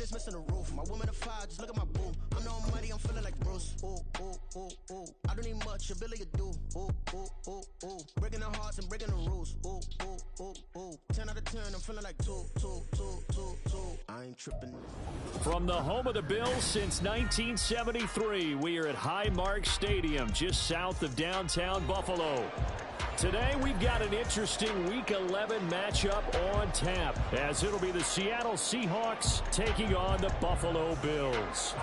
that's missing the roof. My woman a fire, just look at my boo. I'm no money, I'm feeling like Bruce. Ooh, ooh, ooh, ooh. I don't need much, ability to do. Ooh, ooh, ooh, ooh. Breaking the hearts and breaking the rules. Ooh, ooh, ooh, ooh. 10 out of 10, I'm feeling like 2. I ain't tripping. From the home of the Bills since 1973, we are at Highmark Stadium, just south of downtown Buffalo. Today, we've got an interesting Week 11 matchup on tap, as it'll be the Seattle Seahawks taking on the Buffalo Bills.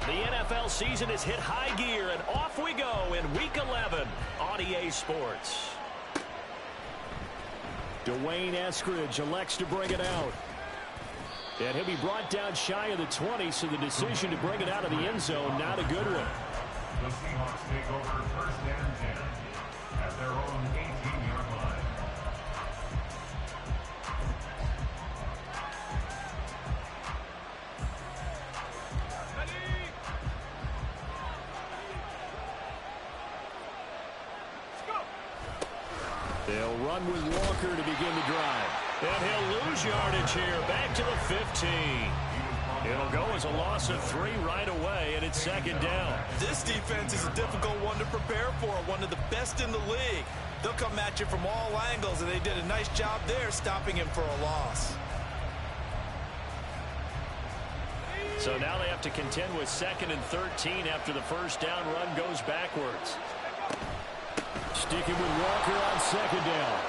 The NFL season has hit high gear, and off we go in Week 11 on EA Sports. Dwayne Eskridge elects to bring it out. And he'll be brought down shy of the 20, so the decision to bring it out of the end zone, not a good one. The Seahawks take over first and 10 at their own 18-yard line. They'll run with Walker to begin the drive. And he'll lose yardage here, back to the 15. It'll go as a loss of 3 right away, and it's second down. This defense is a difficult one to prepare for, one of the best in the league. They'll come at you from all angles, and they did a nice job there stopping him for a loss. So now they have to contend with 2nd and 13 after the first down run goes backwards. Sticking with Walker on second down.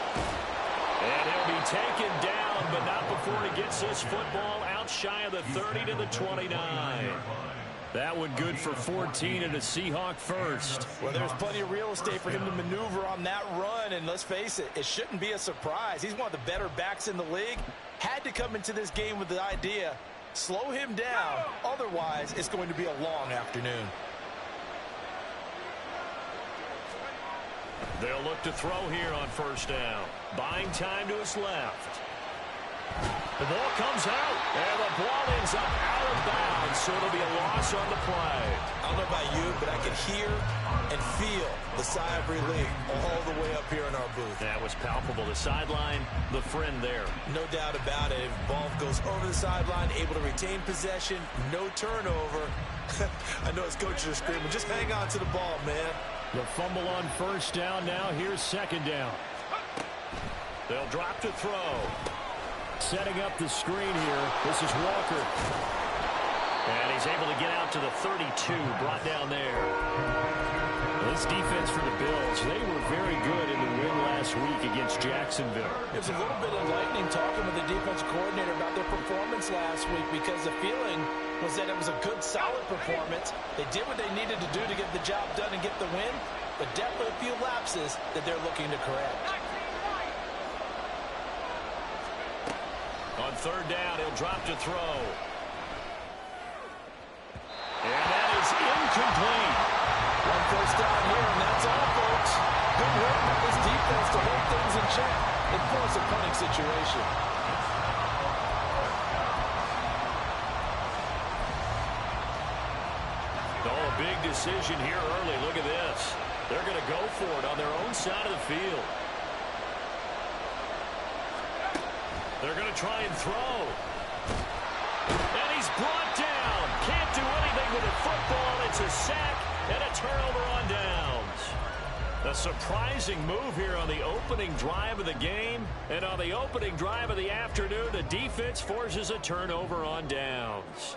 And he'll be taken down, but not before he gets this football out shy of the 30 to the 29. That one good for 14 and a Seahawk first. Well, there's plenty of real estate for him to maneuver on that run, and let's face it, it shouldn't be a surprise. He's one of the better backs in the league. Had to come into this game with the idea, slow him down, otherwise it's going to be a long afternoon. They'll look to throw here on first down. Buying time to his left. The ball comes out, and the ball ends up out of bounds, so it'll be a loss on the play. I don't know about you, but I can hear and feel the sigh of relief all the way up here in our booth. That was palpable. The sideline, the friend there. No doubt about it. If the ball goes over the sideline, able to retain possession, no turnover. I know his coaches are screaming, just hang on to the ball, man. The fumble on first down now. Here's second down. They'll drop to throw. Setting up the screen here. This is Walker. And he's able to get out to the 32. Brought down there. This defense for the Bills, they were very good in the win last week against Jacksonville. There's a little bit of lightning talking with the defensive coordinator about their performance last week, because the feeling was that it was a good, solid performance. They did what they needed to do to get the job done and get the win, but definitely a few lapses that they're looking to correct. On third down, he'll drop to throw. And that is incomplete. One first down here, and that's all, folks. Good work by this defense to hold things in check and force a punting situation. Oh, a big decision here early. Look at this. They're going to go for it on their own side of the field. They're going to try and throw. And he's brought down. Can't do anything with the football. It's a sack and a turnover on downs. A surprising move here on the opening drive of the game. And on the opening drive of the afternoon, the defense forces a turnover on downs.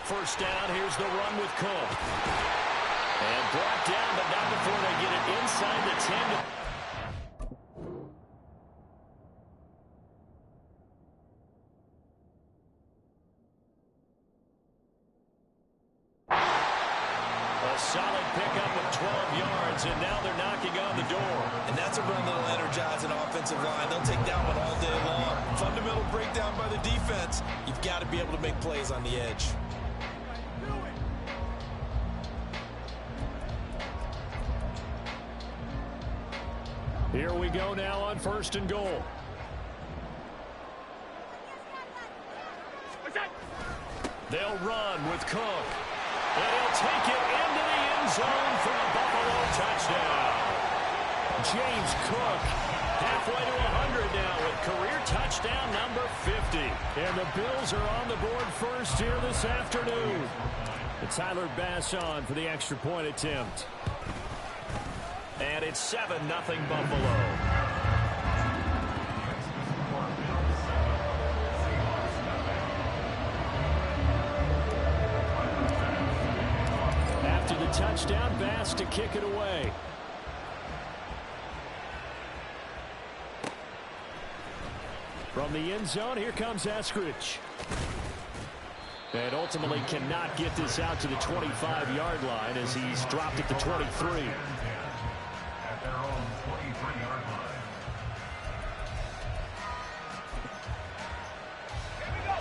First down, here's the run with Cook. And brought down, but not before they get it inside the 10. A solid pickup of 12 yards, and now they're knocking on the door. And that's a run that'll energize an offensive line. They'll take that one all day long. Fundamental breakdown by the defense. You've got to be able to make plays on the edge. Here we go now on first and goal. They'll run with Cook. And he'll take it into James Cook, halfway to 100 now with career touchdown number 50. And the Bills are on the board first here this afternoon. It's Tyler Bass on for the extra point attempt. And it's 7-0 Buffalo. After the touchdown, Bass to kick it away. From the end zone, here comes Eskridge. And ultimately cannot get this out to the 25-yard line as he's dropped at the 23. At their own 23-yard line.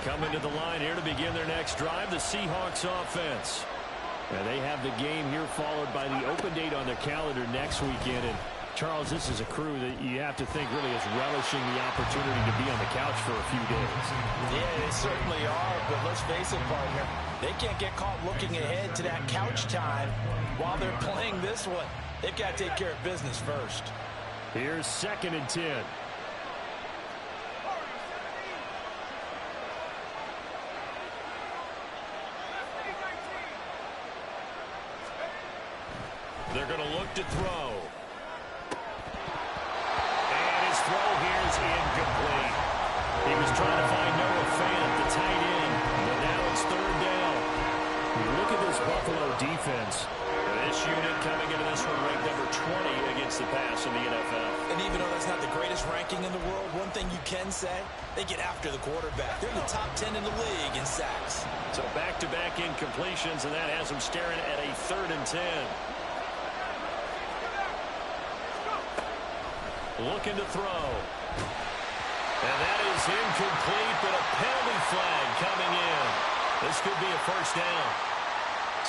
Coming to the line here to begin their next drive, the Seahawks offense. And they have the game here followed by the open date on their calendar next weekend. And Charles, this is a crew that you have to think really is relishing the opportunity to be on the couch for a few days. Yeah, they certainly are, but let's face it, partner. They can't get caught looking ahead to that couch time while they're playing this one. They've got to take care of business first. Here's 2nd and 10. They're going to look to throw. Throw here is incomplete. He was trying to find Noah Fant, the tight end, but now it's 3rd down. Look at this Buffalo defense. This unit coming into this one ranked number 20 against the pass in the NFL. And even though that's not the greatest ranking in the world, one thing you can say, they get after the quarterback. They're in the top 10 in the league in sacks. So back-to-back incompletions, and that has them staring at a 3rd and 10. Looking to throw. And that is incomplete, but a penalty flag coming in. This could be a 1st down.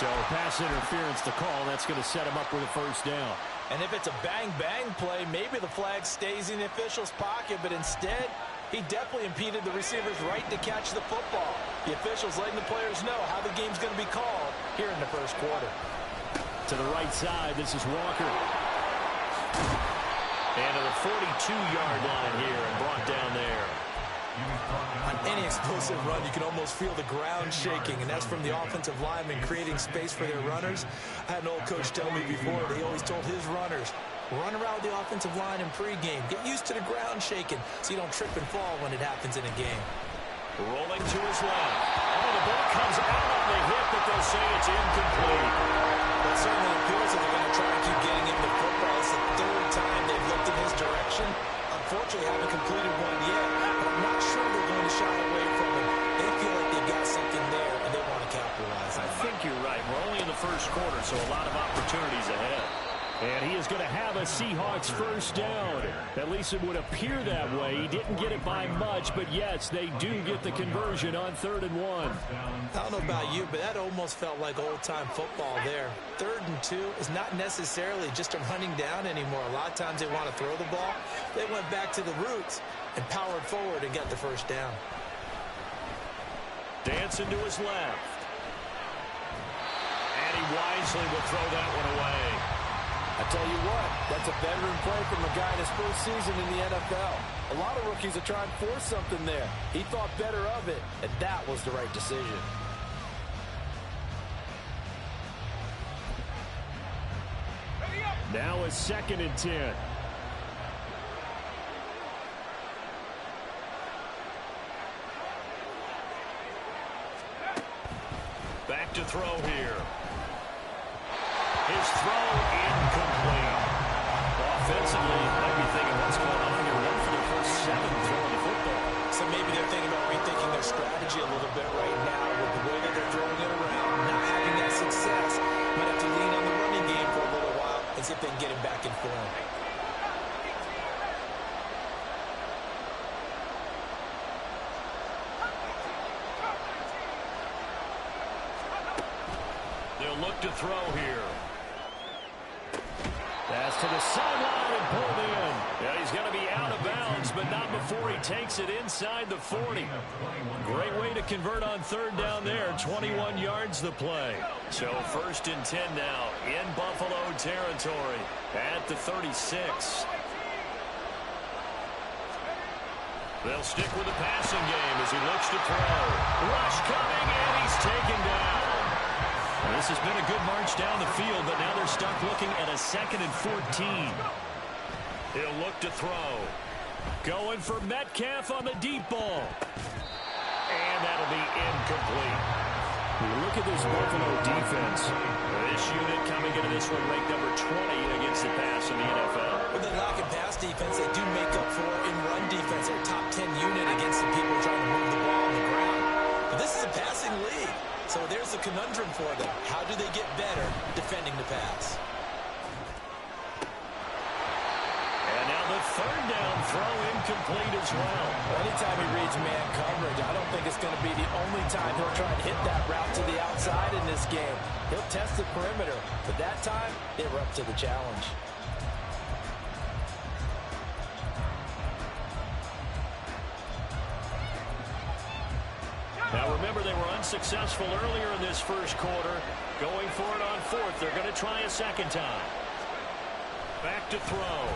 So pass interference to call. That's going to set him up with a 1st down. And if it's a bang-bang play, maybe the flag stays in the official's pocket, but instead, he definitely impeded the receiver's right to catch the football. The officials letting the players know how the game's going to be called here in the 1st quarter. To the right side, this is Walker. And to the 42-yard line here and brought down there. On any explosive run, you can almost feel the ground shaking, and that's from the offensive linemen creating space for their runners. I had an old coach tell me before, he always told his runners, run around the offensive line in pregame. Get used to the ground shaking so you don't trip and fall when it happens in a game. Rolling to his left. Oh, the ball comes out on the hip, but they'll say it's incomplete. That certainly appears that they're going to try to keep getting him the football. It's the 3rd time they've looked in his direction. Unfortunately, haven't completed one yet, but I'm not sure they're going to shy away from him. They feel like they've got something there, and they want to capitalize on it. I think you're right. We're only in the 1st quarter, so a lot of opportunities ahead. And he is going to have a Seahawks 1st down. At least it would appear that way. He didn't get it by much, but yes, they do get the conversion on 3rd and 1. I don't know about you, but that almost felt like old-time football there. 3rd and 2 is not necessarily just a running down anymore. A lot of times they want to throw the ball. They went back to the roots and powered forward and got the 1st down. Dancing to his left. And he wisely will throw that one away. I tell you what, that's a veteran play from a guy in his 1st season in the NFL. A lot of rookies are trying to force something there. He thought better of it, and that was the right decision. Now a 2nd and 10. Back to throw here. His throw incomplete. Offensively, might be thinking what's going on here. One for the first 7 throwing the football. So maybe they're thinking about rethinking their strategy a little bit right now with the way that they're throwing it around, not having that success. Might have to lean on the running game for a little while and see if they can get him back in form. They'll look to throw here. Pass to the sideline and pulled in. Yeah, he's going to be out of bounds, but not before he takes it inside the 40. Great way to convert on third down there. 21 yards the play. So 1st and 10 now in Buffalo territory at the 36. They'll stick with the passing game as he looks to throw. Rush coming, and he's taken down. Well, this has been a good march down the field, but now they're stuck looking at a 2nd and 14. He'll look to throw. Going for Metcalf on the deep ball. And that'll be incomplete. Look at this Buffalo defense. This unit coming into this one ranked number 20 against the pass in the NFL. With the lack of pass defense, they do make up for in run defense. They're top 10 unit against the people trying to move the ball on the ground. But this is a passing league. So there's a conundrum for them. How do they get better defending the pass? And now the 3rd down throw incomplete as well. Anytime he reads man coverage, I don't think it's going to be the only time he'll try to hit that route to the outside in this game. He'll test the perimeter, but that time they were up to the challenge. Now remember, they were unsuccessful earlier in this first quarter. Going for it on 4th. They're going to try a 2nd time. Back to throw.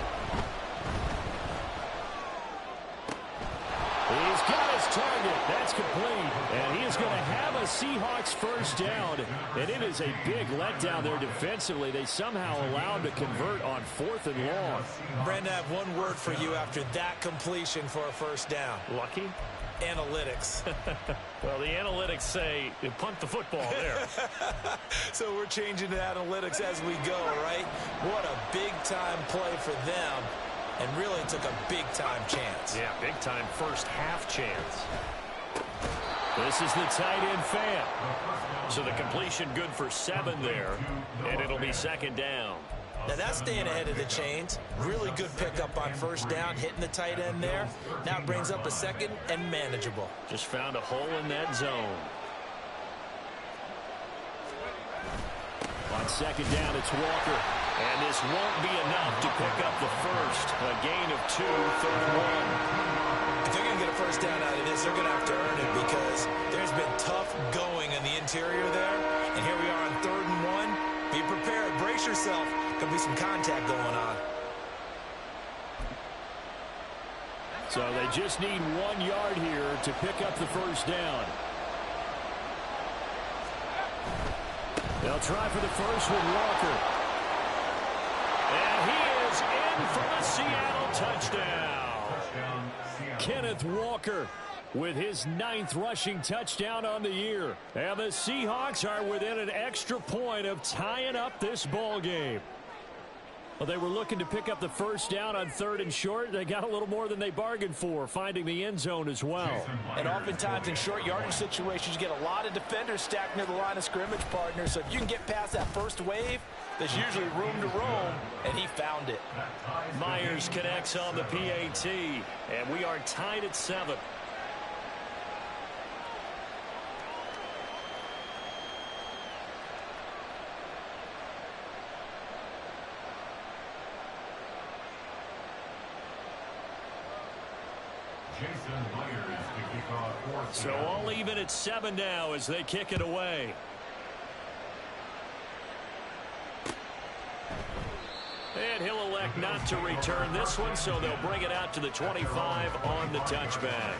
He's got his target. That's complete. And he is going to have a Seahawks 1st down. And it is a big letdown there defensively. They somehow allowed to convert on 4th and long. Brandon, I have one word for you after that completion for a 1st down. Lucky? Analytics. Well, the analytics say you punt the football there. So we're changing to analytics as we go, right? What a big-time play for them, and really took a big-time chance. Yeah, big-time first half chance. This is the tight end fan. So the completion good for 7 there, and it'll be 2nd down. Now that's staying ahead of the chains. Really good pickup on 1st down, hitting the tight end there. Now it brings up a 2nd and manageable. Just found a hole in that zone. On 2nd down, it's Walker. And this won't be enough to pick up the 1st. A gain of 2, 3rd and 1. If they're going to get a 1st down out of this, they're going to have to earn it because there's been tough going in the interior there. And here we are on 3rd and 1. Be prepared. Brace yourself. Could be some contact going on. So they just need 1 yard here to pick up the 1st down. They'll try for the 1st with Walker. And he is in for a Seattle touchdown. Kenneth Walker with his 9th rushing touchdown on the year. And the Seahawks are within an extra point of tying up this ball game. Well, they were looking to pick up the 1st down on 3rd and short. They got a little more than they bargained for, finding the end zone as well. And oftentimes in short yardage situations, you get a lot of defenders stacked near the line of scrimmage, partner. So if you can get past that first wave, there's usually room to roam, and he found it. Myers connects on the PAT, and we are tied at 7. So all even at 7 now as they kick it away. And he'll elect not to return this one, so they'll bring it out to the 25 on the touchback.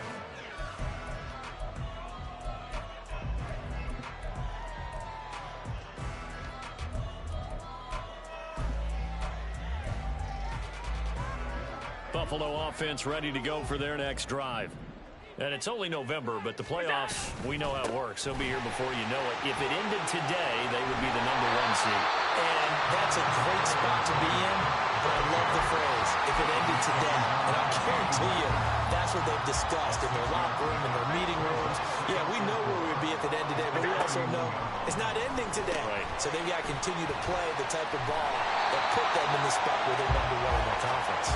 Buffalo offense ready to go for their next drive. And it's only November, but the playoffs, we know how it works. They'll be here before you know it. If it ended today, they would be the number 1 seed. And that's a great spot to be in, but I love the phrase, if it ended today. And I'll guarantee you, that's what they've discussed in their locker room, in their meeting rooms. Yeah, we know where we would be if it ended today, but we also know it's not ending today. Right. So they've got to continue to play the type of ball that put them in the spot where they're number 1 in their conference.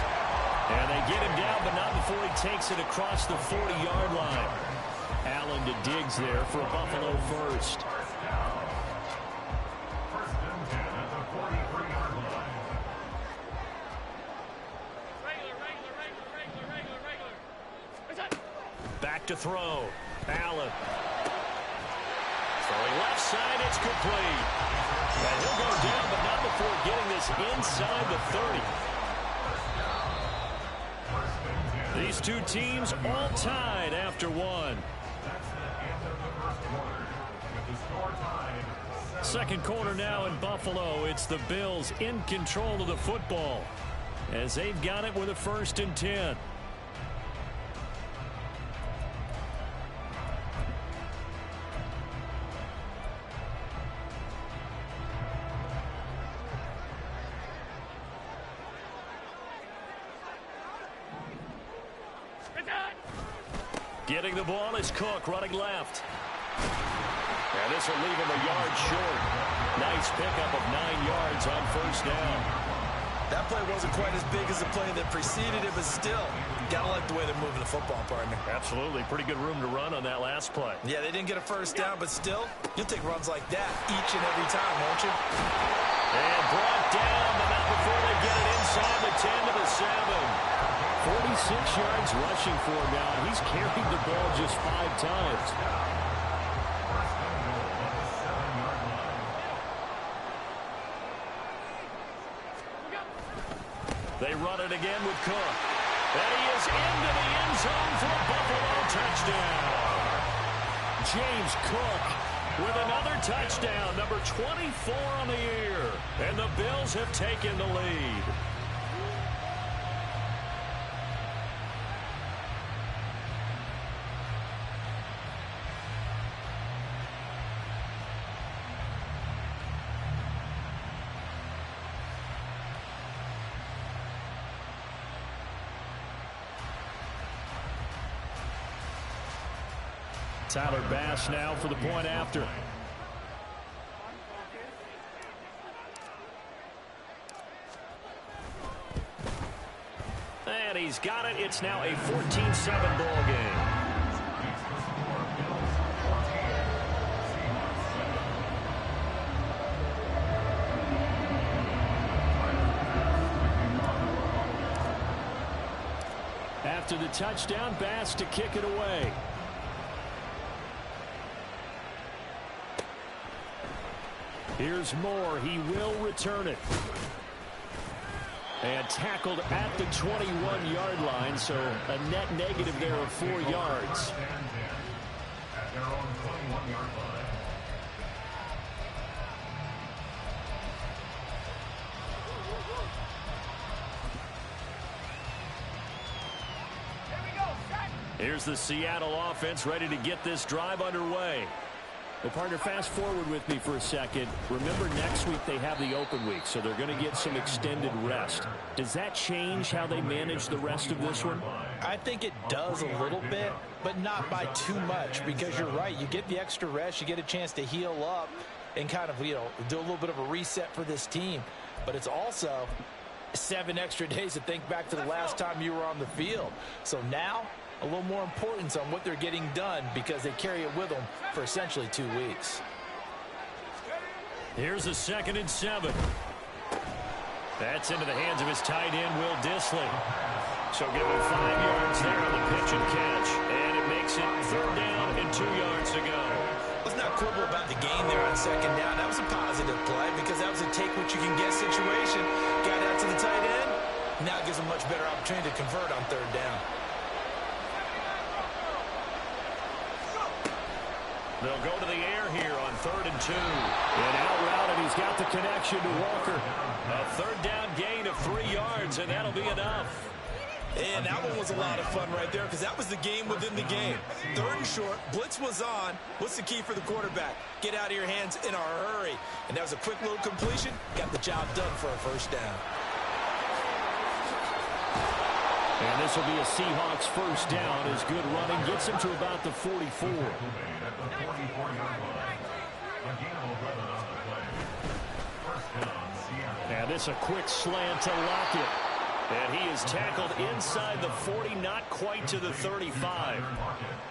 And they get him down, but not before he takes it across the 40-yard line. Allen to Diggs there for Buffalo 1st. to throw. Allen. Throwing left side, it's complete. And he'll go down, but not before getting this inside the 30. These two teams all tied after one. Second quarter now in Buffalo. It's the Bills in control of the football as they've got it with a 1st and 10. Getting the ball is Cook, running left. And this will leave him a yard short. Nice pickup of 9 yards on 1st down. That play wasn't quite as big as the play that preceded it, but still, gotta like the way they're moving the football, partner. Absolutely. Pretty good room to run on that last play. Yeah, they didn't get a 1st down, but still, you'll take runs like that each and every time, won't you? And brought down, but not before they get it inside the 10 to the 7. 46 yards rushing for him now. He's carried the ball just 5 times. They run it again with Cook. And he is into the end zone for a Buffalo touchdown. James Cook with another touchdown, number 24 on the year. And the Bills have taken the lead. Tyler Bass now for the point after. And he's got it. It's now a 14-7 ball game. After the touchdown, Bass to kick it away. Here's Moore. He will return it. And tackled at the 21-yard line, so a net negative there of 4 yards. At their own 21-yard line. Here's the Seattle offense ready to get this drive underway. Well, partner, fast forward with me for a second. Remember, next week they have the open week, so they're going to get some extended rest. Does that change how they manage the rest of this one? I think it does a little bit, but not by too much, because you're right. You get the extra rest. You get a chance to heal up and kind of, do a little bit of a reset for this team. But it's also 7 extra days to think back to the last time you were on the field. So now, a little more importance on what they're getting done because they carry it with them for essentially 2 weeks. Here's a 2nd and 7. That's into the hands of his tight end, Will Dissly. So give him 5 yards there on the pitch and catch. And it makes it 3rd down and 2 yards to go. Let's not quibble about the gain there on 2nd down. That was a positive play because that was a take-what-you-can-get situation. Got out to the tight end. Now it gives them much better opportunity to convert on 3rd down. They'll go to the air here on 3rd and 2. And out route, and he's got the connection to Walker. A 3rd down gain of 3 yards, and that'll be enough. And that one was a lot of fun right there because that was the game within the game. 3rd and short, blitz was on. What's the key for the quarterback? Get out of your hands in a hurry. And that was a quick little completion. Got the job done for a 1st down. And this will be a Seahawks 1st down as good running gets him to about the 44. And this a quick slant to Lockett. And he is tackled inside the 40, not quite to the 35.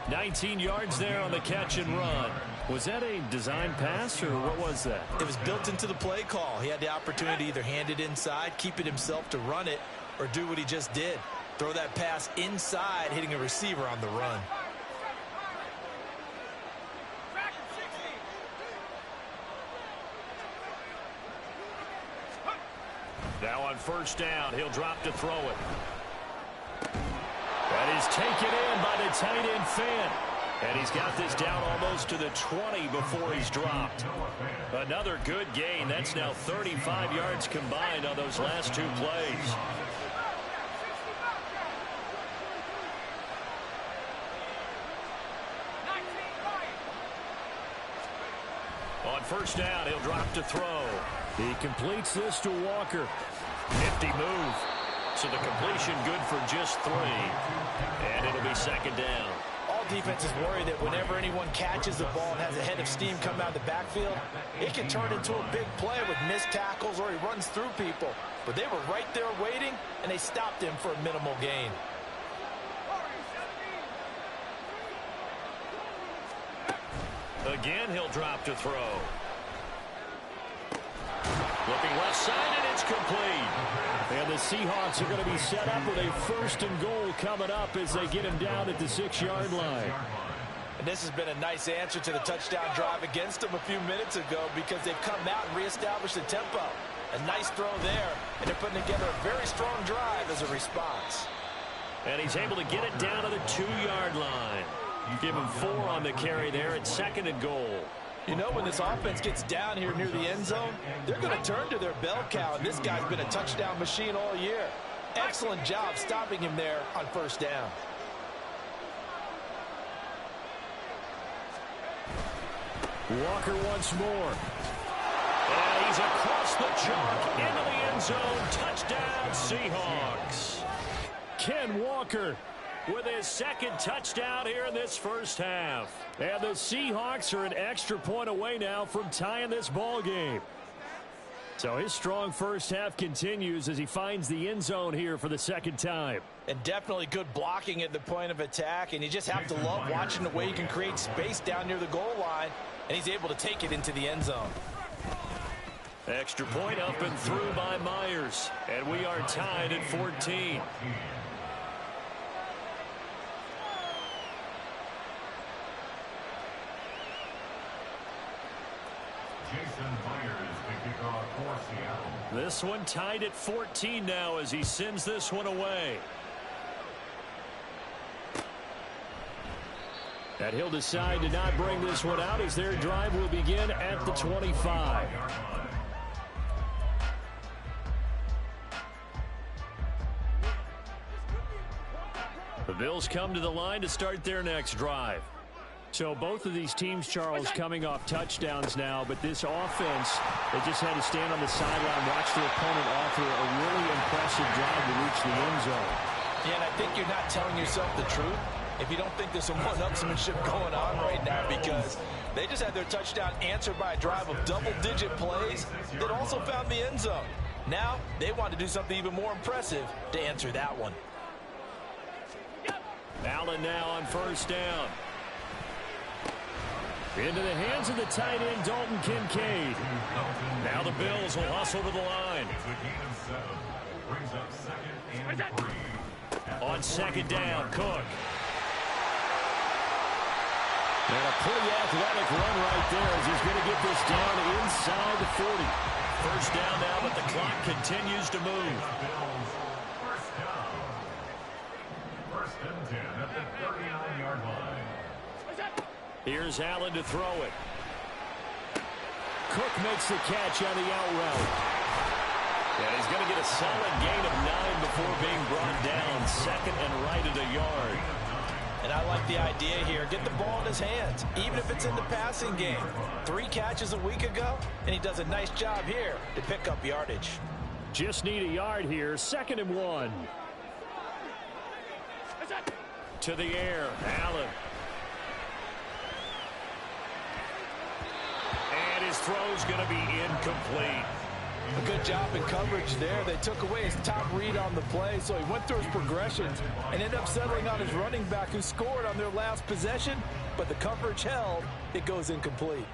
19 yards there on the catch and run. Was that a design pass, or what was that? It was built into the play call. He had the opportunity to either hand it inside, keep it himself to run it, or do what he just did. Throw that pass inside, hitting a receiver on the run. Now on first down, he'll drop to throw it. That is taken in by the tight end Fant. And he's got this down almost to the 20 before he's dropped. Another good gain. That's now 35 yards combined on those last two plays. On first down, he'll drop to throw. He completes this to Walker. Nifty move. So the completion good for just 3. And it'll be second down. All defenses worry that whenever anyone catches the ball and has a head of steam come out of the backfield, it can turn into a big play with missed tackles or he runs through people. But they were right there waiting, and they stopped him for a minimal gain. Again, he'll drop to throw. Looking left side, and it's complete. And the Seahawks are going to be set up with a 1st and goal coming up as they get him down at the 6-yard line. And this has been a nice answer to the touchdown drive against them a few minutes ago because they've come out and reestablished the tempo. A nice throw there, and they're putting together a very strong drive as a response. And he's able to get it down to the 2-yard line. You give him 4 on the carry there at 2nd and goal. You know, when this offense gets down here near the end zone, they're going to turn to their bell cow, and this guy's been a touchdown machine all year. Excellent job stopping him there on first down. Walker once more. And he's across the chalk into the end zone. Touchdown, Seahawks. Ken Walker with his 2nd touchdown here in this first half. And the Seahawks are an extra point away now from tying this ball game. So his strong first half continues as he finds the end zone here for the 2nd time. And definitely good blocking at the point of attack, and you just have to love watching the way he can create space down near the goal line, and he's able to take it into the end zone. Extra point up and through by Myers, and we are tied at 14. This one tied at 14 now as he sends this one away. And he'll decide to not bring this one out as their drive will begin at the 25. The Bills come to the line to start their next drive. So both of these teams, Charles, coming off touchdowns now, but this offense, they just had to stand on the sideline, watch their opponent offer a really impressive drive to reach the end zone. Yeah, and I think you're not telling yourself the truth if you don't think there's some one-upsmanship going on right now, because they just had their touchdown answered by a drive of double-digit plays that also found the end zone. Now they want to do something even more impressive to answer that one. Allen now on first down. Into the hands of the tight end, Dalton Kincaid. Now the Bills will hustle to the line. On 2nd down, Cook. And a pretty athletic run right there as he's going to get this down inside the 40. First down now, but the clock continues to move. First and 10 at the 39-yard line. Here's Allen to throw it. Cook makes the catch on the out route. And he's going to get a solid gain of 9 before being brought down. 2nd and right at a yard. And I like the idea here. Get the ball in his hands, even if it's in the passing game. 3 catches a week ago, and he does a nice job here to pick up yardage. Just need a yard here. 2nd and 1. To the air, Allen. And his throw's going to be incomplete. A good job in coverage there. They took away his top read on the play, so he went through his progressions and ended up settling on his running back who scored on their last possession, but the coverage held. It goes incomplete.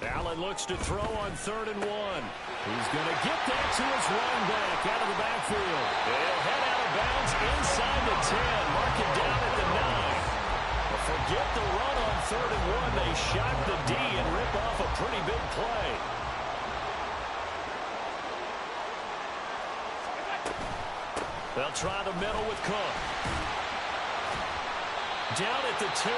Allen looks to throw on 3rd and 1. He's going to get that to his running back out of the backfield. He'll head out of get the run on 3rd and 1. They shock the D and rip off a pretty big play. They'll try the middle with Cook. Down at the 2.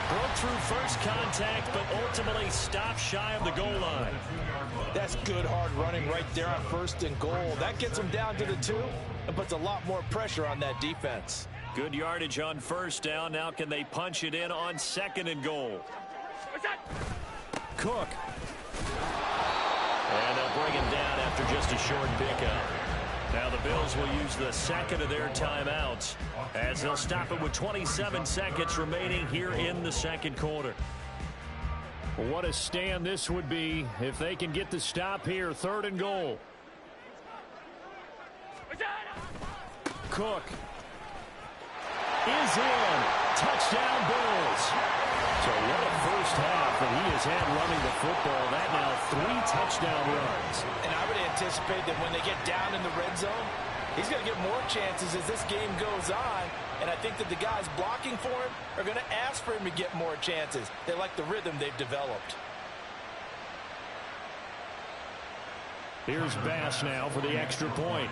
Broke through first contact, but ultimately stopped shy of the goal line. That's good hard running right there on 1st and goal. That gets them down to the 2 and puts a lot more pressure on that defense. Good yardage on 1st down. Now can they punch it in on 2nd and goal? Cook. And they'll bring him down after just a short pickup. Now the Bills will use the 2nd of their timeouts as they'll stop it with 27 seconds remaining here in the 2nd quarter. What a stand this would be if they can get the stop here. 3rd and goal. Cook is in. Touchdown Bills. So what a first half that he has had running the football. That now 3 touchdown runs. And I would anticipate that when they get down in the red zone, he's going to get more chances as this game goes on. And I think that the guys blocking for him are going to ask for him to get more chances. They like the rhythm they've developed. Here's Bass now for the extra point.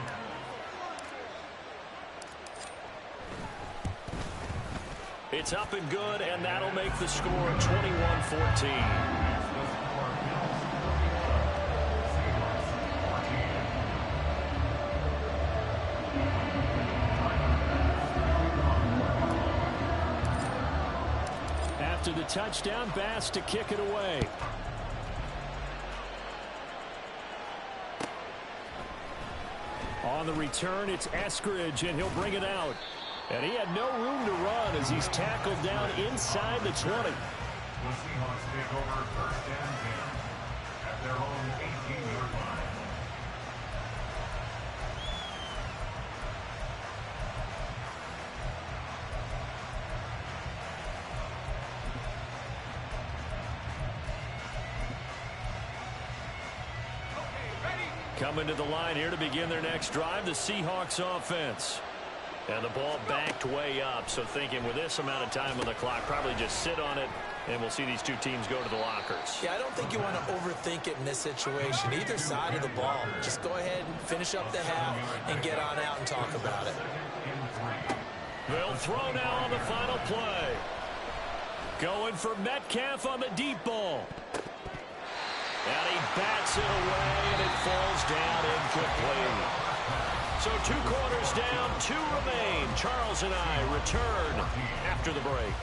It's up and good, and that'll make the score 21-14. After the touchdown, Bass to kick it away. On the return, it's Eskridge, and he'll bring it out. And he had no room to run as he's tackled down inside the 20. The Seahawks take over 1st and 10 at their own 18-yard line. Coming to the line here to begin their next drive, the Seahawks offense. And the ball backed way up, so thinking with this amount of time on the clock, probably just sit on it, and we'll see these two teams go to the lockers. Yeah, I don't think you want to overthink it in this situation. Either side of the ball. Just go ahead and finish up the half and get on out and talk about it. They'll throw now on the final play. Going for Metcalf on the deep ball. And he bats it away, and it falls down incomplete. So 2 quarters down, 2 remain. Charles and I return after the break.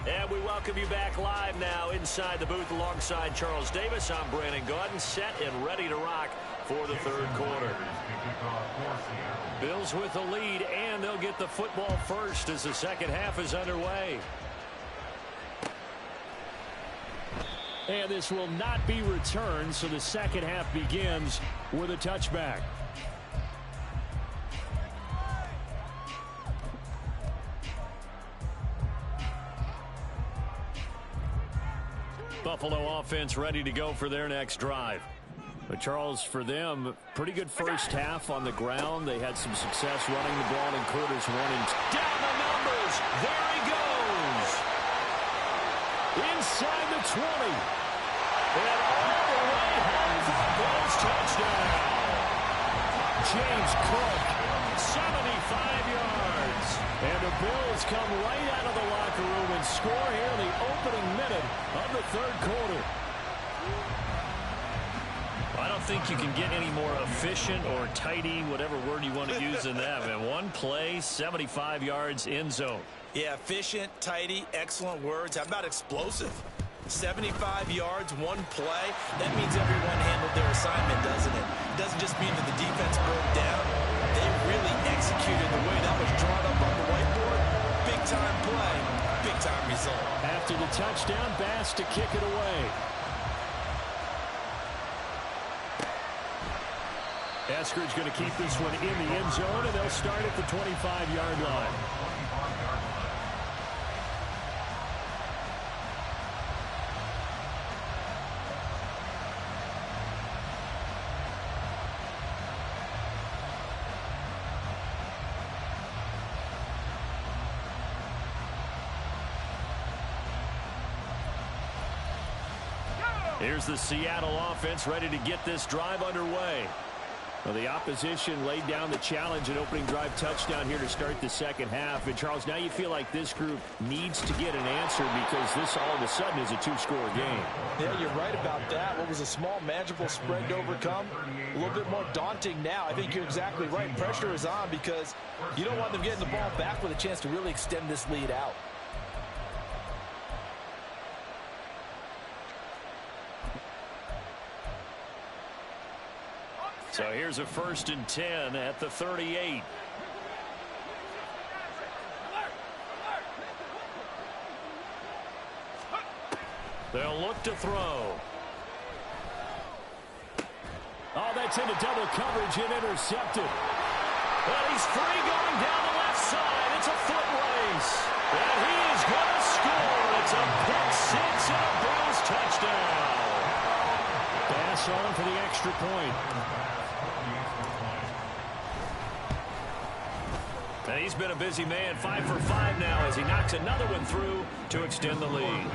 And we welcome you back live now inside the booth alongside Charles Davis. I'm Brandon Gaudin, set and ready to rock for the 3rd quarter. Bills with the lead, and they'll get the football first as the 2nd half is underway. And this will not be returned, so the 2nd half begins with a touchback. Buffalo offense ready to go for their next drive. But Charles, for them, pretty good first half on the ground. They had some success running the ball in quarters 1 and 2. Down the numbers. There he goes. Inside the 20. And all the way home for the Bills touchdown. James Cook, 75 yards. And the Bills come right out of the locker room and score here in the opening minute of the 3rd quarter. I don't think you can get any more efficient or tidy, whatever word you want to use in that. Man, 1 play, 75 yards, end zone. Yeah, efficient, tidy, excellent words. How about explosive? 75 yards, 1 play. That means everyone handled their assignment, doesn't it? It doesn't just mean that the defense broke down. They really executed the way that was drawn up on the whiteboard. Big-time play, big-time result. After the touchdown, Bass to kick it away. Eskridge going to keep this one in the end zone, and they'll start at the 25-yard line. Here's the Seattle offense ready to get this drive underway. Well, the opposition laid down the challenge and opening drive touchdown here to start the second half. And, Charles, now you feel like this group needs to get an answer because this all of a sudden is a two-score game. Yeah, you're right about that. What was a small, manageable spread to overcome, a little bit more daunting now. I think you're exactly right. Pressure is on because you don't want them getting the ball back with a chance to really extend this lead out. So here's a 1st and 10 at the 38. They'll look to throw. Oh, that's into double coverage and intercepted. But he's free going down the left side. It's a foot race. And he is going to score. It's a pick six and a Bills touchdown. Pass on for the extra point. And he's been a busy man, 5 for 5 now as he knocks another one through to extend the lead.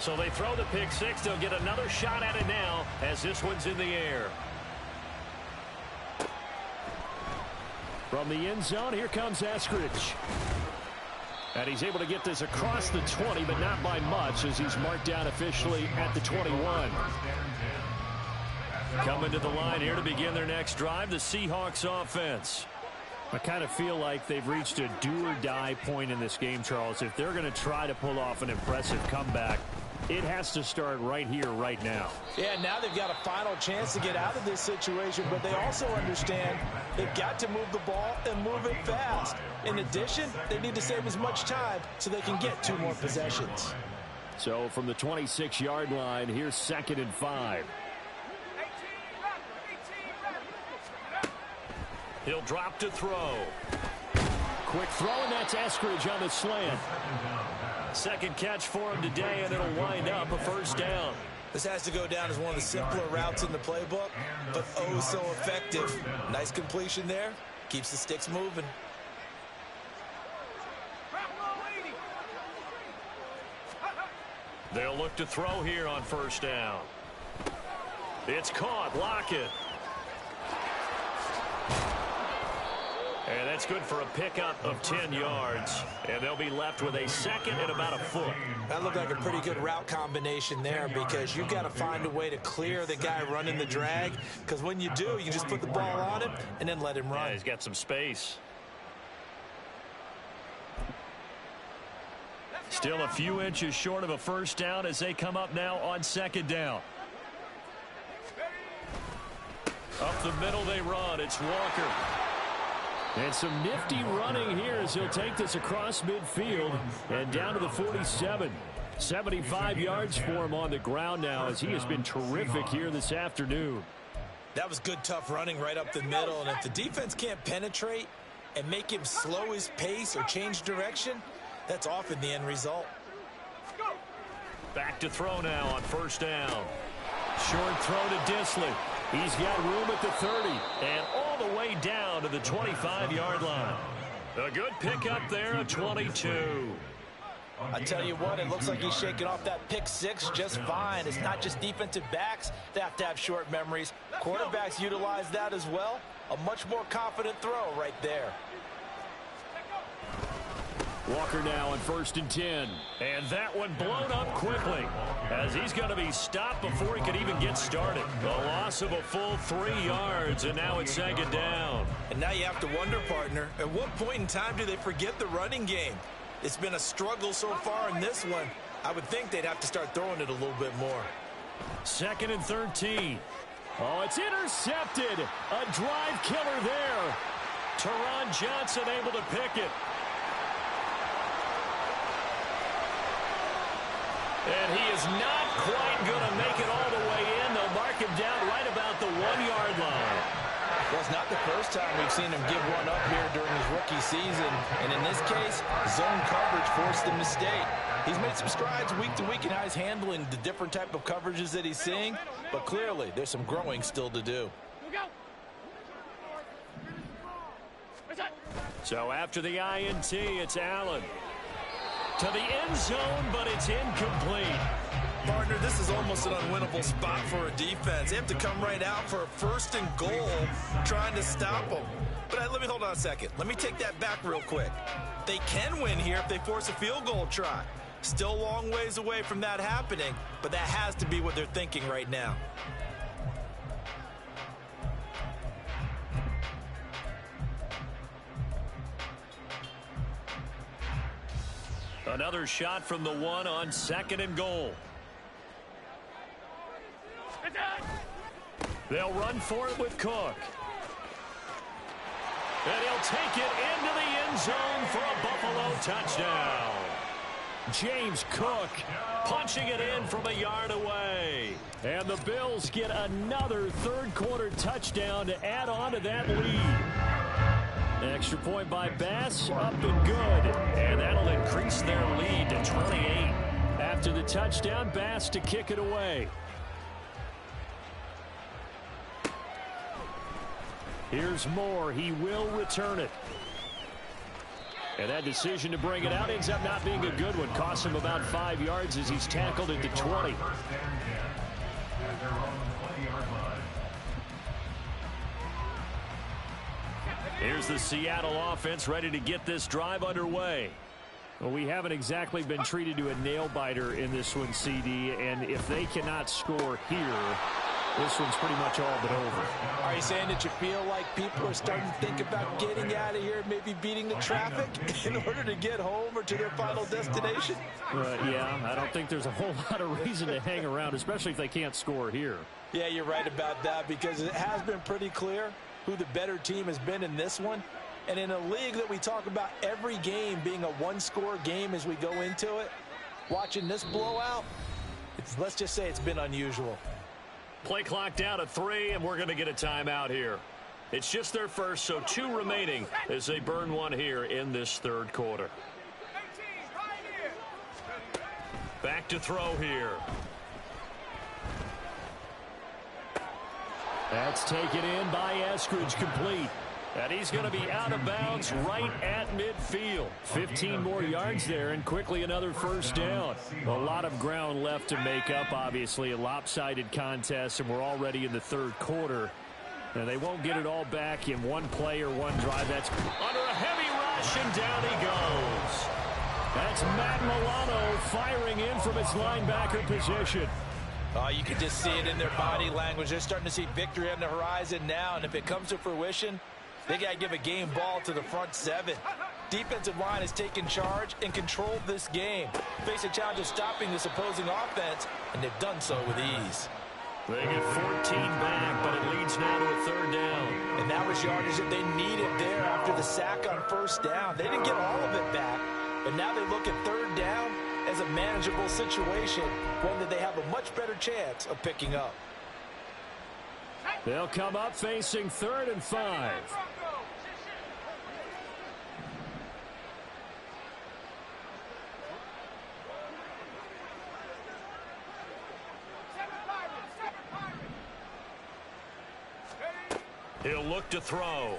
So they throw the pick six. They'll get another shot at it now as this one's in the air. From the end zone, here comes Eskridge. And he's able to get this across the 20, but not by much as he's marked down officially at the 21. Coming to the line here to begin their next drive, the Seahawks offense. I kind of feel like they've reached a do-or-die point in this game, Charles. If they're going to try to pull off an impressive comeback, it has to start right here, right now. Yeah, now they've got a final chance to get out of this situation, but they also understand they've got to move the ball and move it fast. In addition, they need to save as much time so they can get 2 more possessions. So from the 26-yard line, here's 2nd and 5. He'll drop to throw. Quick throw, and that's Eskridge on the slant. Second catch for him today, and it'll wind up a 1st down. This has to go down as one of the simpler routes in the playbook, but oh so effective. Nice completion there. Keeps the sticks moving. They'll look to throw here on 1st down. It's caught. Lockett. And that's good for a pickup of 10 yards. And they'll be left with a 2nd and about a foot. That looked like a pretty good route combination there because you've got to find a way to clear the guy running the drag. Because when you do, you just put the ball on him and then let him run. Yeah, he's got some space. Still a few inches short of a 1st down as they come up now on 2nd down. Up the middle they run. It's Walker. And some nifty running here as he'll take this across midfield and down to the 47. 75 yards for him on the ground now as he has been terrific here this afternoon. That was good, tough running right up the middle. And if the defense can't penetrate and make him slow his pace or change direction, that's often the end result. Back to throw now on 1st down. Short throw to Disley. He's got room at the 30. And all the way down to the 25-yard line. A good pickup there at 22. I tell you what, it looks like he's shaking off that pick six just fine. It's not just defensive backs that have to have short memories. Quarterbacks utilize that as well. A much more confident throw right there. Walker now on 1st and 10. And that one blown up quickly as he's going to be stopped before he could even get started. A loss of a full 3 yards, and now it's 2nd down. And now you have to wonder, partner, at what point in time do they forget the running game? It's been a struggle so far in this one. I would think they'd have to start throwing it a little bit more. 2nd and 13. Oh, it's intercepted. A drive killer there. Teron Johnson able to pick it. And he is not quite going to make it all the way in. They'll mark him down right about the 1-yard line. Well, it's not the first time we've seen him give one up here during his rookie season. And in this case, zone coverage forced the mistake. He's made some strides week to week in how he's handling the different type of coverages that he's seeing, but clearly there's some growing still to do. So after the INT, it's Allen. To the end zone, but it's incomplete. Partner, this is almost an unwinnable spot for a defense. They have to come right out for a 1st and goal trying to stop them. But let me hold on a second. Let me take that back real quick. They can win here if they force a field goal try. Still a long ways away from that happening, but that has to be what they're thinking right now. Another shot from the 1 on 2nd and goal. They'll run for it with Cook. And he'll take it into the end zone for a Buffalo touchdown. James Cook punching it in from a yard away. And the Bills get another third-quarter touchdown to add on to that lead. Extra point by Bass, up and good. And that'll increase their lead to 28. After the touchdown, Bass to kick it away. Here's Moore. He will return it. And that decision to bring it out ends up not being a good one. Costs him about 5 yards as he's tackled at the 20. Here's the Seattle offense ready to get this drive underway. Well, we haven't exactly been treated to a nail-biter in this one, CD, and if they cannot score here, this one's pretty much all but over. Are you saying that you feel like people are starting to think about getting out of here, maybe beating the traffic in order to get home or to their final destination? Yeah, I don't think there's a whole lot of reason to hang around, especially if they can't score here. Yeah, you're right about that, because it has been pretty clear who the better team has been in this one. And in a league that we talk about every game being a one-score game as we go into it, watching this blowout, let's just say it's been unusual. Play clock down at 3, and we're going to get a timeout here. It's just their first, so 2 remaining as they burn one here in this third quarter. Back to throw here. That's taken in by Eskridge, complete. And he's going to be out of bounds right at midfield. 15 more yards there, and quickly another first down. A lot of ground left to make up, obviously. A lopsided contest, and we're already in the third quarter. And they won't get it all back in one play or one drive. That's under a heavy rush, and down he goes. That's Matt Milano firing in from its linebacker position. You can just see it in their body language. They're starting to see victory on the horizon now, and if it comes to fruition, they got to give a game ball to the front 7. Defensive line has taken charge and controlled this game. Face a challenge of stopping this opposing offense, and they've done so with ease. They get 14 back, but it leads now to a third down. And that was yardage that they needed there after the sack on first down. They didn't get all of it back, but now they look at third down as a manageable situation, one that they have a much better chance of picking up. They'll come up facing 3rd and 5. He'll look to throw.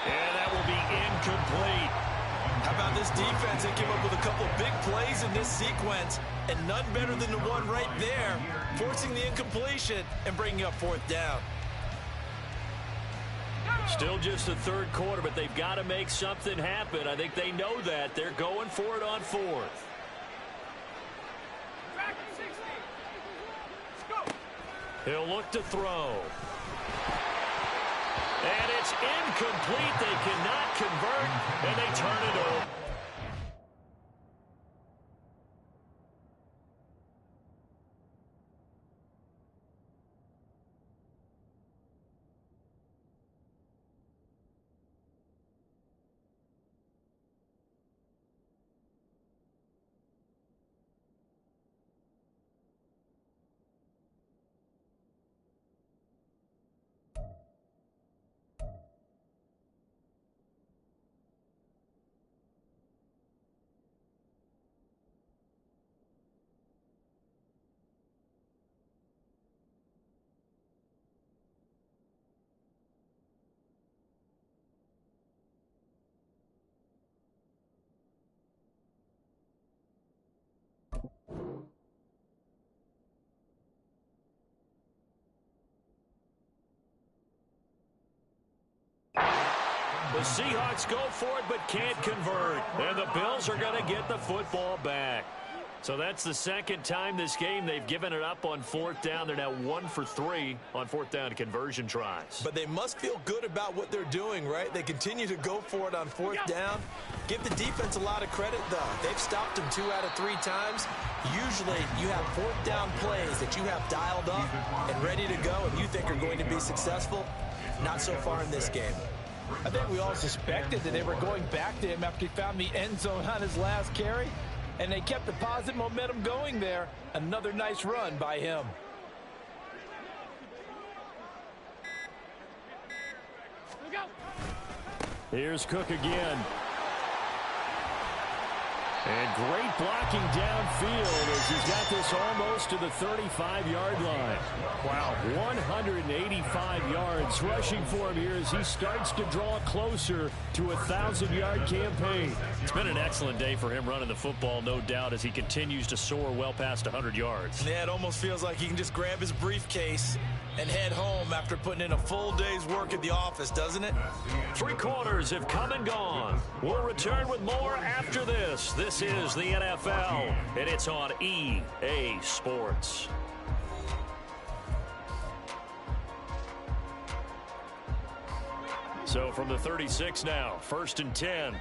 And that will be incomplete. How about this defense? They came up with a couple big plays in this sequence, and none better than the one right there, forcing the incompletion and bringing up 4th down. Still just the third quarter, but they've got to make something happen. I think they know that. They're going for it on 4th. He'll look to throw. And it's incomplete. They cannot convert, and they turn it over. The Seahawks go for it but can't convert. And the Bills are going to get the football back. So that's the second time this game they've given it up on fourth down. They're now 1 for 3 on fourth down conversion tries. But they must feel good about what they're doing, right? They continue to go for it on fourth down. Give the defense a lot of credit, though. They've stopped them 2 out of 3 times. Usually you have fourth down plays that you have dialed up and ready to go and you think are going to be successful. Not so far in this game. I think we all suspected that they were going back to him after he found the end zone on his last carry. And they kept the positive momentum going there. Another nice run by him. Here's Cook again. And great blocking downfield as he's got this almost to the 35-yard line. Wow, 185 yards rushing for him here as he starts to draw closer to a 1,000-yard campaign. It's been an excellent day for him running the football, no doubt, as he continues to soar well past 100 yards. Yeah, it almost feels like he can just grab his briefcase and head home after putting in a full day's work at the office, doesn't it? 3 quarters have come and gone. We'll return with more after this. This is the NFL, and it's on EA Sports. So from the 36 now, 1st and 10.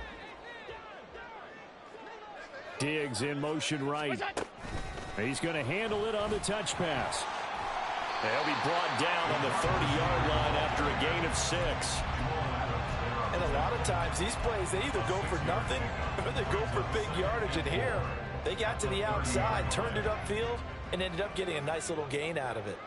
Diggs in motion right. He's going to handle it on the touch pass. He'll be brought down on the 30-yard line after a gain of 6. And a lot of times these plays, they either go for nothing or they go for big yardage. And here, they got to the outside, turned it upfield, and ended up getting a nice little gain out of it.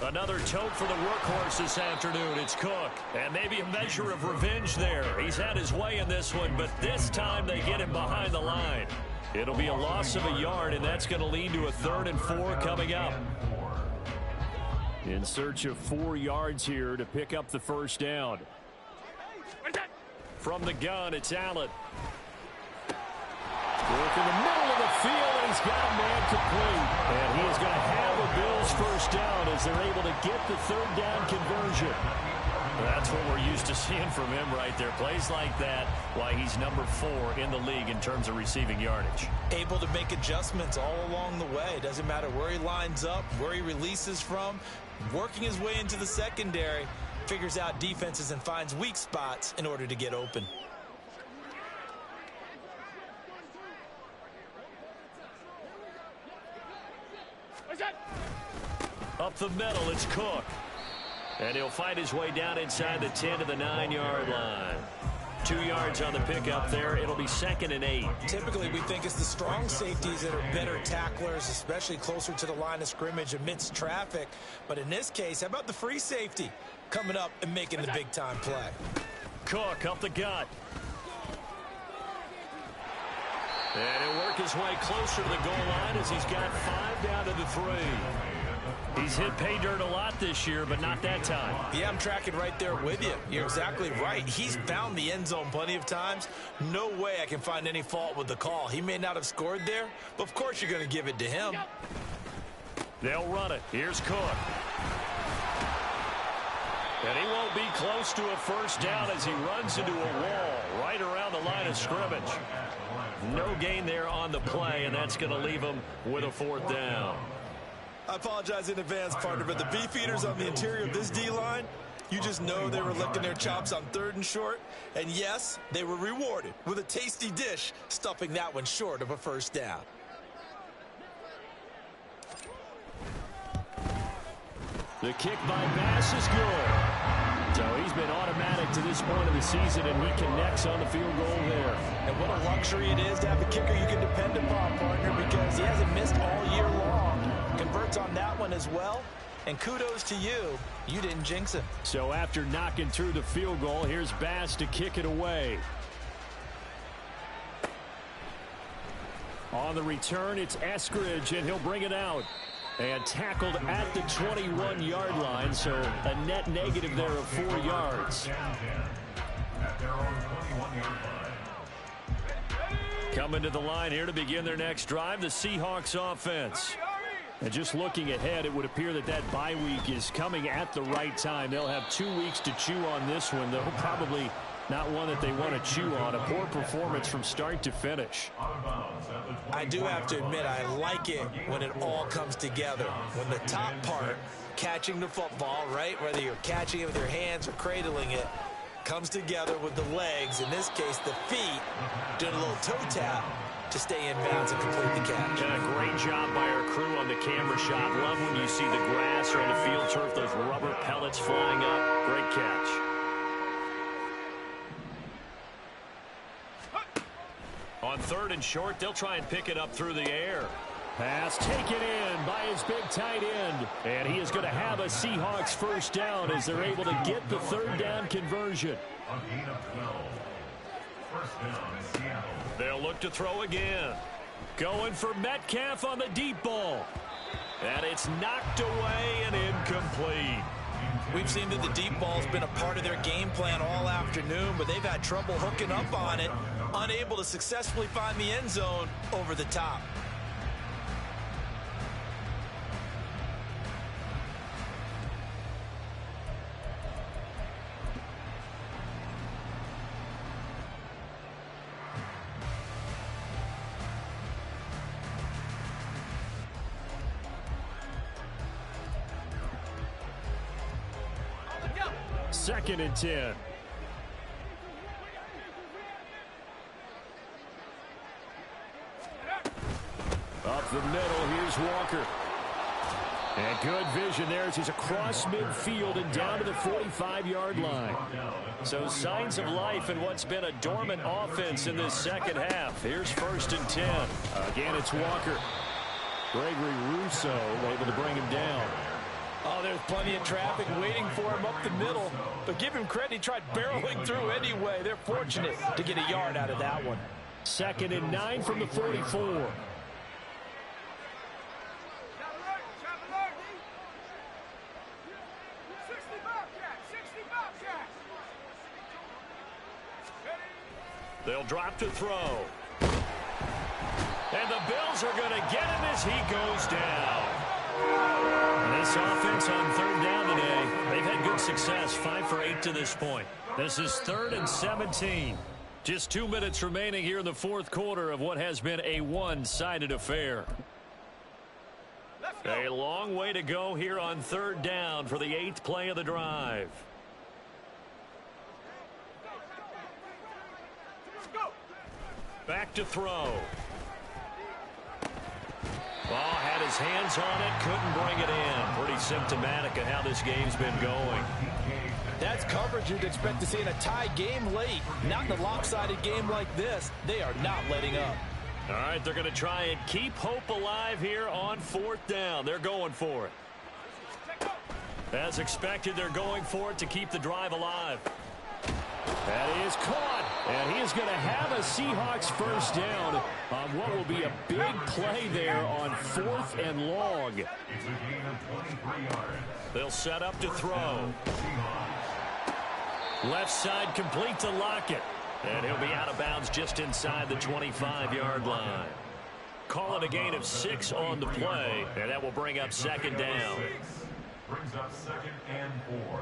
Another tote for the workhorse this afternoon. It's Cook. And maybe a measure of revenge there. He's had his way in this one, but this time they get him behind the line. It'll be a loss of a yard, and that's going to lead to a 3rd and 4 coming up. In search of 4 yards here to pick up the first down. From the gun, it's Allen. Work in the middle of the field, and he's got a man complete. And he is going to have a Bills first down as they're able to get the 3rd down conversion. That's what we're used to seeing from him right there. Plays like that, why he's number 4 in the league in terms of receiving yardage. Able to make adjustments all along the way. Doesn't matter where he lines up, where he releases from. Working his way into the secondary, figures out defenses and finds weak spots in order to get open. Up the middle, it's Cook. And he'll find his way down inside the 10 to the 9-yard line. 2 yards on the pickup there. It'll be 2nd and 8. Typically, we think it's the strong safeties that are better tacklers, especially closer to the line of scrimmage amidst traffic. But in this case, how about the free safety coming up and making the big-time play? Cook up the gut. And he'll work his way closer to the goal line as he's got 5 down to the 3. He's hit pay dirt a lot this year, but not that time. Yeah, I'm tracking right there with you. You're exactly right. He's found the end zone plenty of times. No way I can find any fault with the call. He may not have scored there, but of course you're going to give it to him. They'll run it. Here's Cook. And he won't be close to a first down as he runs into a wall right around the line of scrimmage. No gain there on the play, and that's going to leave him with a 4th down. I apologize in advance, partner, but the beefeaters on the interior of this D-line, you just know they were licking their chops on 3rd and short. And yes, they were rewarded with a tasty dish, stuffing that one short of a first down. The kick by Bass is good. So he's been automatic to this point of the season, and he connects on the field goal there. And what a luxury it is to have a kicker you can depend upon, partner, because he hasn't missed all year long. Converts on that one as well. And kudos to you. You didn't jinx him. So after knocking through the field goal, here's Bass to kick it away. On the return, it's Eskridge, and he'll bring it out. And tackled at the 21-yard line, so a net negative there of 4 yards. At their own 21-yard line. Coming to the line here to begin their next drive, the Seahawks offense. And just looking ahead, it would appear that that bye week is coming at the right time. They'll have 2 weeks to chew on this one, though probably not one that they want to chew on. A poor performance from start to finish. I do have to admit, I like it when it all comes together. When the top part, catching the football, right, whether you're catching it with your hands or cradling it, comes together with the legs, in this case the feet, doing a little toe tap to stay in bounds and complete the catch. And a great job by our crew on the camera shot. Love when you see the grass or on the field turf, those rubber pellets flying up. Great catch. On 3rd and short, they'll try and pick it up through the air. Pass taken in by his big tight end. And he is going to have a Seahawks first down as they're able to get the 3rd down conversion. A gain of 12. First down, Seattle. They'll look to throw again. Going for Metcalf on the deep ball. And it's knocked away and incomplete. We've seen that the deep ball's been a part of their game plan all afternoon, but they've had trouble hooking up on it, unable to successfully find the end zone over the top. Second and 10. Up the middle, here's Walker. And good vision there as he's across midfield and down to the 45-yard line. So signs of life in what's been a dormant offense in this second half. Here's 1st and 10. Again, it's Walker. Gregory Rousseau able to bring him down. Oh, there's plenty of traffic waiting for him up the middle. But give him credit, he tried barreling through anyway. They're fortunate to get a yard out of that one. 2nd and 9 from the 44. They'll drop to throw. And the Bills are going to get him as he goes down. And this offense on 3rd down today, they've had good success, 5 for 8 to this point. This is 3rd and 17. Just 2 minutes remaining here in the 4th quarter of what has been a one-sided affair. A long way to go here on 3rd down for the 8th play of the drive. Back to throw. Ball had his hands on it, couldn't bring it in. Pretty symptomatic of how this game's been going. That's coverage you'd expect to see in a tie game late. Not in a lopsided game like this. They are not letting up. All right, they're going to try and keep hope alive here on 4th down. They're going for it. As expected, they're going for it to keep the drive alive. That is caught, and he is going to have a Seahawks first down on what will be a big play there on 4th and long. It's a gain of 23 yards. They'll set up to throw. Left side complete to Lockett, and he'll be out of bounds just inside the 25-yard line. Call it a gain of 6 on the play, and that will bring up 2nd down. Brings up 2nd and 4.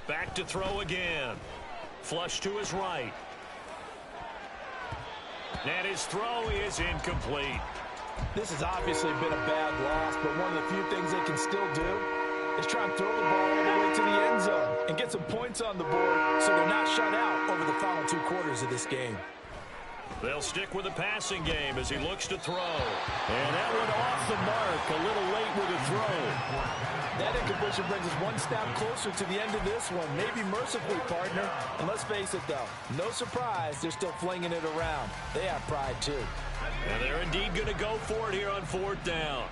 Back to throw again. Flush to his right. And his throw is incomplete. This has obviously been a bad loss, but one of the few things they can still do is try and throw the ball all the way to the end zone and get some points on the board so they're not shut out over the final 2 quarters of this game. They'll stick with the passing game as he looks to throw. And that one off the mark, a little late with the throw. That incompletion brings us one step closer to the end of this one. Maybe mercifully, partner. And let's face it, though, no surprise, they're still flinging it around. They have pride, too. And they're indeed going to go for it here on 4th down.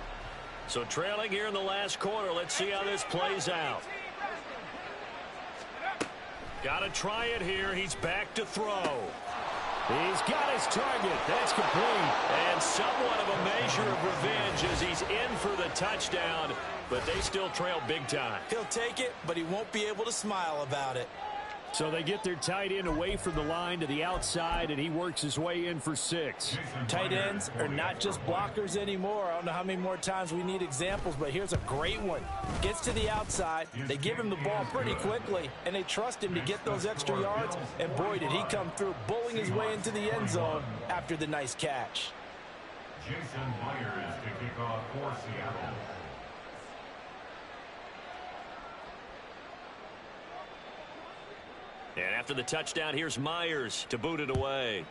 So trailing here in the last quarter, let's see how this plays out. Got to try it here. He's back to throw. He's got his target. That's complete. And somewhat of a measure of revenge as he's in for the touchdown, but they still trail big time. He'll take it, but he won't be able to smile about it. So they get their tight end away from the line to the outside, and he works his way in for 6. Tight ends are not just blockers anymore. I don't know how many more times we need examples, but here's a great one. Gets to the outside, they give him the ball pretty quickly, and they trust him to get those extra yards, and boy, did he come through, bowling his way into the end zone after the nice catch. Jason Myers to kick off for Seattle. And after the touchdown, here's Myers to boot it away.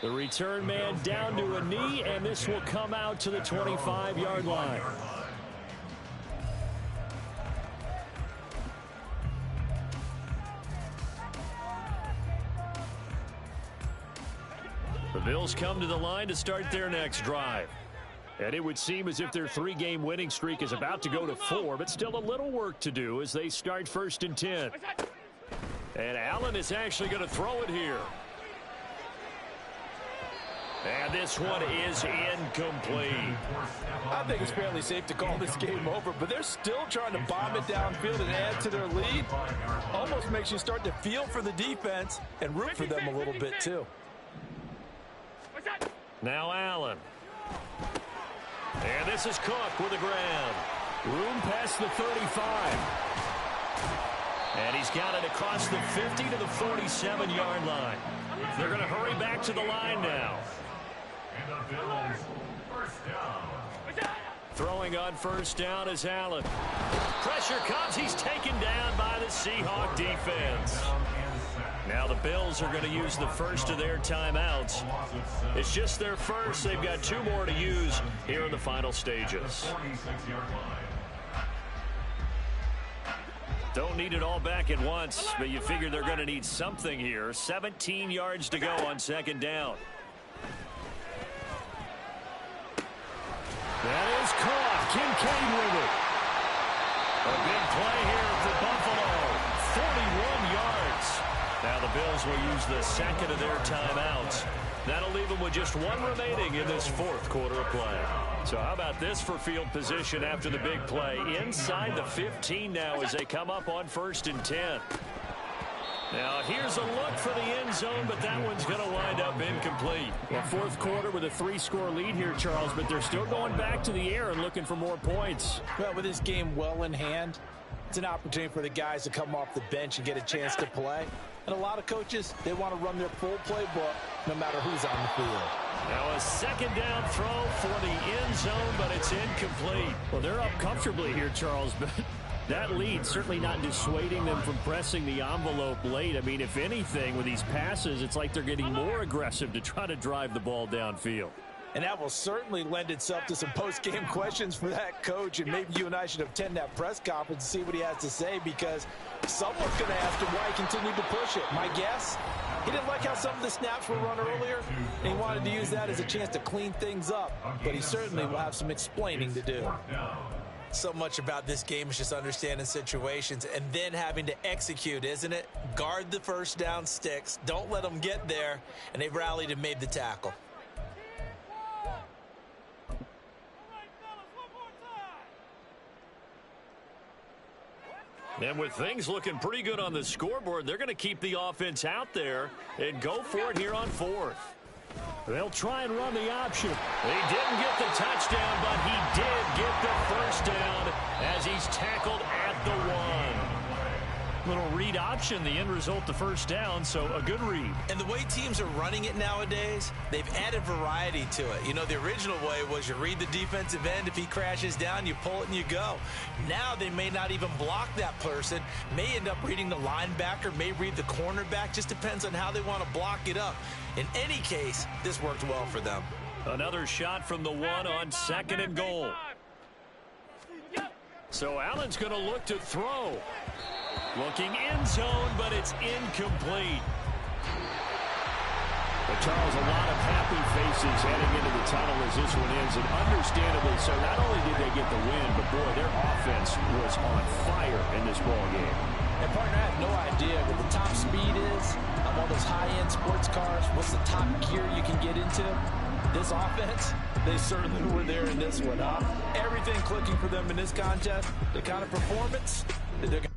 The return man down to a knee, and this will come out to the 25-yard line. The Bills come to the line to start their next drive. And it would seem as if their 3-game winning streak is about to go to 4, but still a little work to do as they start 1st and 10. And Allen is actually going to throw it here. And this one is incomplete. I think it's fairly safe to call this game over, but they're still trying to bomb it downfield and add to their lead. Almost makes you start to feel for the defense and root for them a little bit too. Now Allen. And this is Cook with the ground. Room past the 35. And he's got it across the 50 to the 47-yard line. They're going to hurry back to the line now. And the Bills, first down. Throwing on first down is Allen. Pressure comes. He's taken down by the Seahawk defense. Now the Bills are going to use the first of their timeouts. It's just their first. They've got 2 more to use here in the final stages. Don't need it all back at once, but you figure they're going to need something here. 17 yards to go on 2nd down. That is caught. Kincaid with it. A big play here for Buffalo. 41 yards. Now the Bills will use the second of their timeouts. That'll leave them with just 1 remaining in this 4th quarter of play. So how about this for field position after the big play? Inside the 15 now as they come up on 1st and 10. Now here's a look for the end zone, but that one's going to wind up incomplete. Well, 4th quarter with a 3-score lead here, Charles, but they're still going back to the air and looking for more points. Well, with this game well in hand, it's an opportunity for the guys to come off the bench and get a chance to play. And a lot of coaches, they want to run their full playbook no matter who's on the field. Now a 2nd down throw for the end zone, but it's incomplete. Well, they're up comfortably here, Charles, but that lead certainly not dissuading them from pressing the envelope late. I mean, if anything, with these passes, it's like they're getting more aggressive to try to drive the ball downfield. And that will certainly lend itself to some post-game questions for that coach. And maybe you and I should attend that press conference and see what he has to say, because someone's going to ask him why he continued to push it. My guess, he didn't like how some of the snaps were run earlier, and he wanted to use that as a chance to clean things up. But he certainly will have some explaining to do. So much about this game is just understanding situations and then having to execute, isn't it? Guard the first down sticks. Don't let them get there. And they rallied and made the tackle. And with things looking pretty good on the scoreboard, they're going to keep the offense out there and go for it here on 4th. They'll try and run the option. He didn't get the touchdown, but he did get the first down as he's tackled at the 1. Little read option, the end result, the first down, so a good read. And the way teams are running it nowadays, they've added variety to it. You know, the original way was you read the defensive end. If he crashes down, you pull it and you go. Now they may not even block that person, may end up reading the linebacker, may read the cornerback. Just depends on how they want to block it up. In any case, this worked well for them. Another shot from the 1 on 2nd and goal. So Allen's going to look to throw. Looking end zone, but it's incomplete. But Charles, a lot of happy faces heading into the tunnel as this one ends, and understandably so. Not only did they get the win, but boy, their offense was on fire in this ball game. And partner, I have no idea what the top speed is on all those high-end sports cars. What's the top gear you can get into? This offense, they certainly were there in this one, huh? Everything clicking for them in this contest, the kind of performance that they're